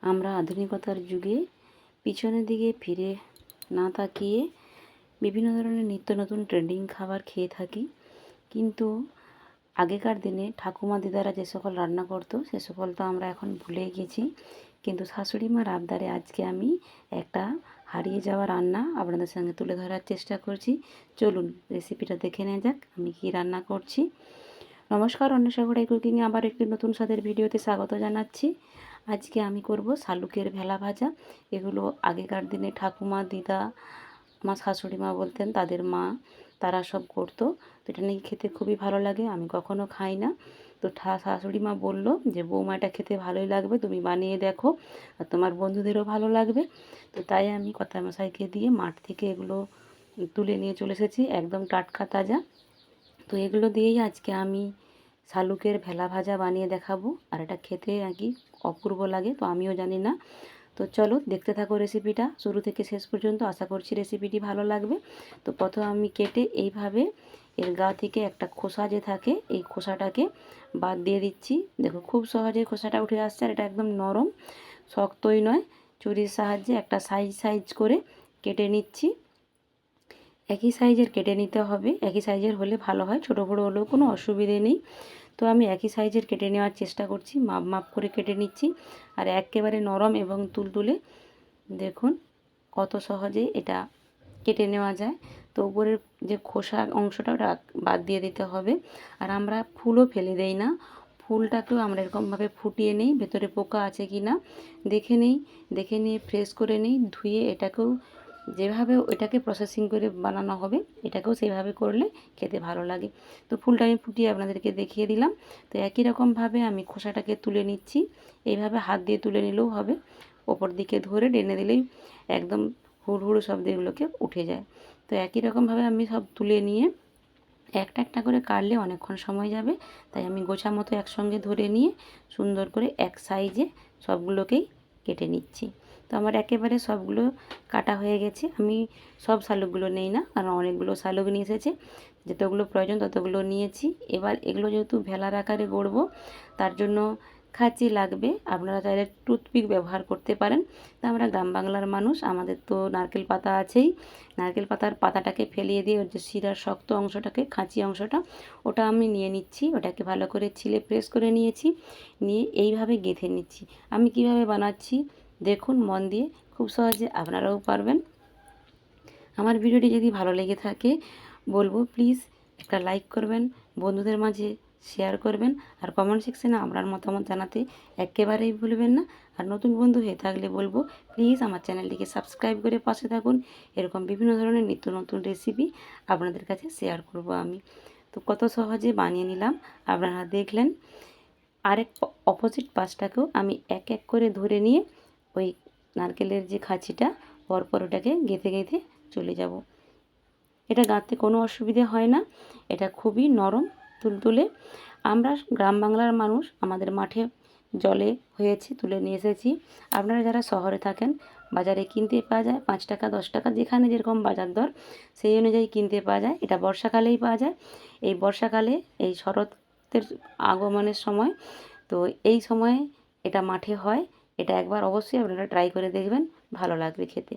আমরা আধুনিকতার যুগে পিছনের দিকে ফিরে না তাকিয়ে বিভিন্ন ধরনের নিত্য নতুন ট্রেন্ডিং খাবার খেয়ে থাকি। কিন্তু আগেকার দিনে ঠাকুমা দিদারা যে সকল রান্না করতো সে সকল তো আমরা এখন ভুলে গেছি। কিন্তু শাশুড়ি মার আবদারে আজকে আমি একটা হারিয়ে যাওয়া রান্না আপনাদের সঙ্গে তুলে ধরার চেষ্টা করছি। চলুন রেসিপিটা দেখে নেওয়া যাক আমি কি রান্না করছি। নমস্কার, অন্বেষা ঘোড়াই কুকিংয়ে আবার একটি নতুন স্বাদের ভিডিওতে স্বাগত জানাচ্ছি। আজকে আমি করব শালুকের ভেলা ভাজা। এগুলো আগেকার দিনে ঠাকুমা দিদা আমার শাশুড়ি মা বলতেন, তাদের মা তারা সব করতো। তো এটা নাকি খেতে খুবই ভালো লাগে, আমি কখনো খাই না। তো শাশুড়ি মা বললো যে বৌমা এটা খেতে ভালোই লাগবে, তুমি বানিয়ে দেখো আর তোমার বন্ধুদেরও ভালো লাগবে। তো তাই আমি কর্তামশাইকে দিয়ে মাঠ থেকে এগুলো তুলে নিয়ে চলে এসেছি, একদম টাটকা তাজা। তো এগুলো দিয়েই আজকে আমি শালুকের ভেলা ভাজা বানিয়ে দেখাবো। আর এটা খেতে নাকি অপূর্ব লাগে, তো আমিও জানি না। তো চলো দেখতে থাকো রেসিপিটা শুরু থেকে শেষ পর্যন্ত, আশা করছি রেসিপিটি ভালো লাগবে। তো প্রথমে আমি কেটে এইভাবে এর গা থেকে একটা খোসা যে থাকে এই খোসাটাকে বাদ দিয়ে দিচ্ছি। দেখো খুব সহজে খোসাটা উঠে আসছে, আর এটা একদম নরম, শক্তই নয়। ছুরির সাহায্যে একটা সাইজ সাইজ করে কেটে নিচ্ছি। একই সাইজের কেটে নিতে হবে, একই সাইজের হলে ভালো হয়, ছোটো বড়ো হলেও কোনো অসুবিধে নেই। তো আমি একই সাইজের কেটে নেওয়ার চেষ্টা করছি, মাপ মাপ করে কেটে নিচ্ছি। আর একেবারে নরম এবং তুলতুলে, দেখুন কত সহজে এটা কেটে নেওয়া যায়। তো উপরের যে খোসা অংশটা ওটা বাদ দিয়ে দিতে হবে। আর আমরা ফুলও ফেলে দেই না, ফুলটাকেও আমরা এরকমভাবে ফুটিয়ে নিই, ভেতরে পোকা আছে কি না দেখে নিয়ে ফ্রেশ করে নিই, ধুয়ে এটাকেও যেভাবে এটাকে প্রসেসিং করে বানানো হবে এটাকেও সেইভাবে করলে খেতে ভালো লাগে। তো ফুলটা আমি ফুটিয়ে আপনাদেরকে দেখিয়ে দিলাম। তো একই রকমভাবে আমি খোসাটাকে তুলে নিচ্ছি, এইভাবে হাত দিয়ে তুলে নিলেও হবে, ওপর দিকে ধরে টেনে দিলেই একদম হুড়হুড়ো শব্দ এগুলোকে উঠে যায়। তো একই রকমভাবে আমি সব তুলে নিয়ে একটা একটা করে কাটলে অনেকক্ষণ সময় যাবে, তাই আমি গোছা মতো একসঙ্গে ধরে নিয়ে সুন্দর করে এক সাইজে সবগুলোকেই কেটে নিচ্ছি। তো আমার একেবারে সবগুলো কাটা হয়ে গেছে। আমি সব শালুকগুলো নেই না, কারণ অনেকগুলো শালুক নিয়ে এসেছে, যতগুলো প্রয়োজন ততগুলো নিয়েছি। এবার এগুলো যেহেতু ভেলার আকারে গড়বো তার জন্য খাঁচি লাগবে, আপনারা চাইলে টুথপিক ব্যবহার করতে পারেন। তা আমরা গ্রাম বাংলার মানুষ, আমাদের তো নারকেল পাতা আছেই। নারকেল পাতার পাতাটাকে ফেলিয়ে দিয়ে ওর যে শিরার শক্ত অংশটাকে, খাঁচি অংশটা, ওটা আমি নিয়ে নিচ্ছি। ওটাকে ভালো করে ছিলে প্রেস করে নিয়েছি, নিয়ে এইভাবে গেঁথে নিচ্ছি। আমি কিভাবে বানাচ্ছি দেখুন মন দিয়ে, খুব সহজে আপনারাও পারবেন। আমার ভিডিওটি যদি ভালো লেগে থাকে বলবো প্লিজ একটা লাইক করবেন, বন্ধুদের মাঝে শেয়ার করবেন, আর কমেন্ট সেকশনে আপনার মতামত জানাতে একেবারেই ভুলবেন না। আর নতুন বন্ধু হয়ে থাকলে বলবো প্লিজ আমার চ্যানেলটিকে সাবস্ক্রাইব করে পাশে থাকুন। এরকম বিভিন্ন ধরনের নিত্য নতুন রেসিপি আপনাদের কাছে শেয়ার করব আমি। তো কত সহজে বানিয়ে নিলাম আপনারা দেখলেন। আরেক অপোজিট পাশটাকেও আমি এক এক করে ধরে নিয়ে ওই নারকেলের যে খাঁচিটা পরপর ওটাকে গেঁথে গেঁথে চলে যাব। এটা গাঁথতে কোনো অসুবিধে হয় না, এটা খুবই নরম তুলতুলে। আমরা গ্রাম বাংলার মানুষ, আমাদের মাঠে জলে হয়েছে তুলে নিয়ে এসেছি। আপনারা যারা শহরে থাকেন বাজারে কিনতে পাওয়া যায়, 5 টাকা 10 টাকা যেখানে যেরকম বাজার দর সেই অনুযায়ী কিনতে পাওয়া যায়। এটা বর্ষাকালেই পাওয়া যায়, এই বর্ষাকালে এই শরতের আগমনের সময়। তো এই সময়ে এটা মাঠে হয়, এটা একবার অবশ্যই আপনারা ট্রাই করে দেখবেন, ভালো লাগবে খেতে।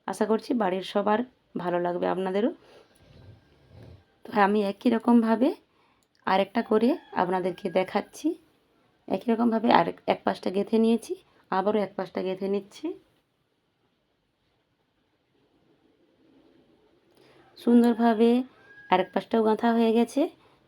আশা করছি বাড়ির সবার ভালো লাগবে, আপনাদেরও। তো আমি একই রকমভাবে আরেকটা করে আপনাদেরকে দেখাচ্ছি। একই রকমভাবে এক পাশটা গেঁথে নিয়েছি, আবারও এক পাশটা গেঁথে নিচ্ছি। সুন্দরভাবে আরেক পাশটাও গাঁথা হয়ে গেছে।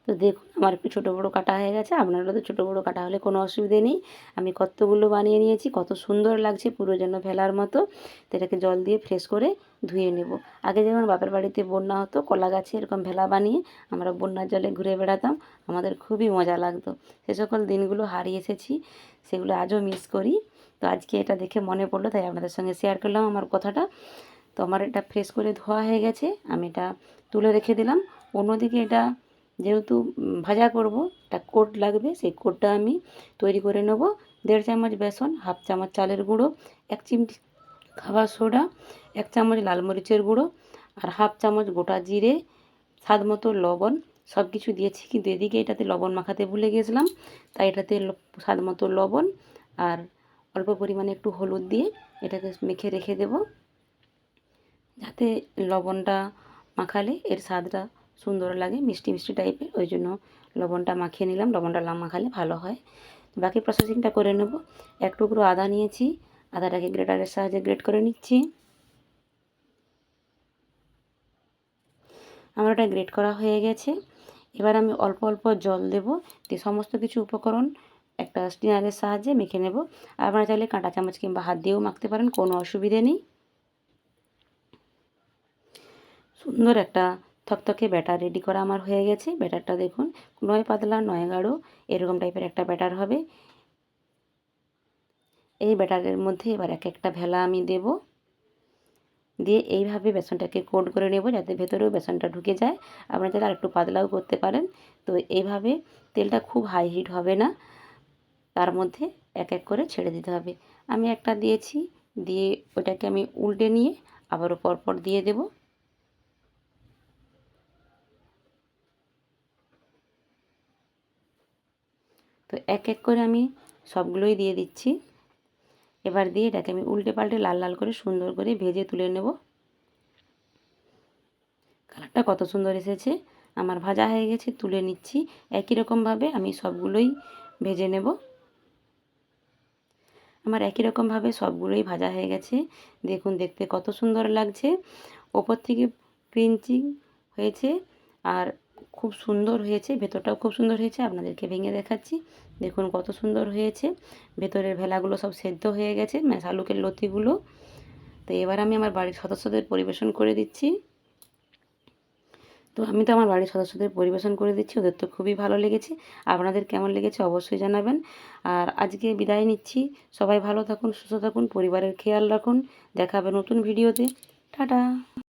তো দেখুন আমার একটু ছোটো বড়ো কাটা হয়ে গেছে, আপনারও তো ছোটো বড়ো কাটা হলে কোনো অসুবিধে নেই। আমি কতগুলো বানিয়ে নিয়েছি, কত সুন্দর লাগছে, পুরো যেন ভেলার মতো। তো এটাকে জল দিয়ে ফ্রেশ করে ধুয়ে নেব। আগে যেমন বাপের বাড়িতে বন্যা হতো, কলা গাছে এরকম ভেলা বানিয়ে আমরা বন্যার জলে ঘুরে বেড়াতাম, আমাদের খুবই মজা লাগতো। সে সকল দিনগুলো হারিয়ে এসেছি, সেগুলো আজও মিস করি। তো আজকে এটা দেখে মনে পড়লো, তাই আপনাদের সঙ্গে শেয়ার করলাম আমার কথাটা। তো আমার এটা ফ্রেশ করে ধোয়া হয়ে গেছে, আমি এটা তুলে রেখে দিলাম। অন্যদিকে এটা যেহেতু ভাজা করব, একটা কোট লাগবে, সেই কোটটা আমি তৈরি করে নেব। 1.5 চামচ বেসন, 1/2 চামচ চালের গুঁড়ো, 1 চিমটি খাবার সোডা, 1 চামচ লাল মরিচের গুঁড়ো, আর 1/2 চামচ গোটা জিরে, স্বাদ মতো লবণ, সব কিছু দিয়েছি। কিন্তু এদিকে এটাতে লবণ মাখাতে ভুলে গিয়েছিলাম, তাই এটাতে স্বাদ মতো লবণ আর অল্প পরিমাণে একটু হলুদ দিয়ে এটাকে মেখে রেখে দেব, যাতে লবণটা মাখালে এর স্বাদটা সুন্দর লাগে, মিষ্টি মিষ্টি টাইপের। ওই জন্য লবণটা মাখিয়ে নিলাম, লবণটা না মাখালে ভালো হয়। বাকি প্রসেসিংটা করে নেব। এক টুকরো আদা নিয়েছি, আদাটাকে গ্রেটারের সাহায্যে গ্রেট করে নিচ্ছি। আমার ওটা গ্রেট করা হয়ে গেছে। এবার আমি অল্প অল্প জল দেব, দিয়ে সমস্ত কিছু উপকরণ একটা স্টিনারের সাহায্যে মেখে নেব। আপনারা চাইলে কাঁটা চামচ কিংবা হাত দিয়েও মাখতে পারেন, কোনো অসুবিধে নেই। সুন্দর একটা থকথকে ব্যাটার রেডি করা আমার হয়ে গেছে। ব্যাটারটা দেখুন, নয় পাতলা নয় গাঢ়, এরকম টাইপের একটা ব্যাটার হবে। এই ব্যাটারের মধ্যে এবার এক একটা ভেলা আমি দেব, দিয়ে এইভাবে বেসনটাকে কোট করে নেব, যাতে ভেতরেও বেসনটা ঢুকে যায়। আপনারা চাইলে আরেকটু পাতলাও করতে পারেন। তো এইভাবে তেলটা খুব হাই হিট হবে না, তার মধ্যে এক এক করে ছেড়ে দিতে হবে। আমি একটা দিয়েছি, দিয়ে ওটাকে আমি উল্টে নিয়ে আবারও পরপর দিয়ে দেব। তো এক এক করে আমি সবগুলোই দিয়ে দিচ্ছি। এবার দিয়ে এটাকে আমি উল্টে পাল্টে লাল লাল করে সুন্দর করে ভেজে তুলে নেব। কালারটা কত সুন্দর এসেছে। আমার ভাজা হয়ে গেছে, তুলে নিচ্ছি। একই রকমভাবে আমি সবগুলোই ভেজে নেব। আমার একই রকমভাবে সবগুলোই ভাজা হয়ে গেছে। দেখুন দেখতে কত সুন্দর লাগছে, ওপর থেকে ক্রিঞ্চি হয়েছে আর খুব সুন্দর হয়েছে, ভেতরটাও খুব সুন্দর হয়েছে। আপনাদেরকে ভেঙে দেখাচ্ছি, দেখুন কত সুন্দর হয়েছে। ভেতরের ভেলাগুলো সব সেদ্ধ হয়ে গেছে, মানে শালুকের লতিগুলো। তো এবার আমি আমার বাড়ির সদস্যদের পরিবেশন করে দিচ্ছি। তো আমি তো আমার বাড়ির সদস্যদের পরিবেশন করে দিচ্ছি, ওদের তো খুবই ভালো লেগেছে। আপনাদের কেমন লেগেছে অবশ্যই জানাবেন। আর আজকে বিদায় নিচ্ছি। সবাই ভালো থাকুন, সুস্থ থাকুন, পরিবারের খেয়াল রাখুন। দেখা হবে নতুন ভিডিওতে। টাটা।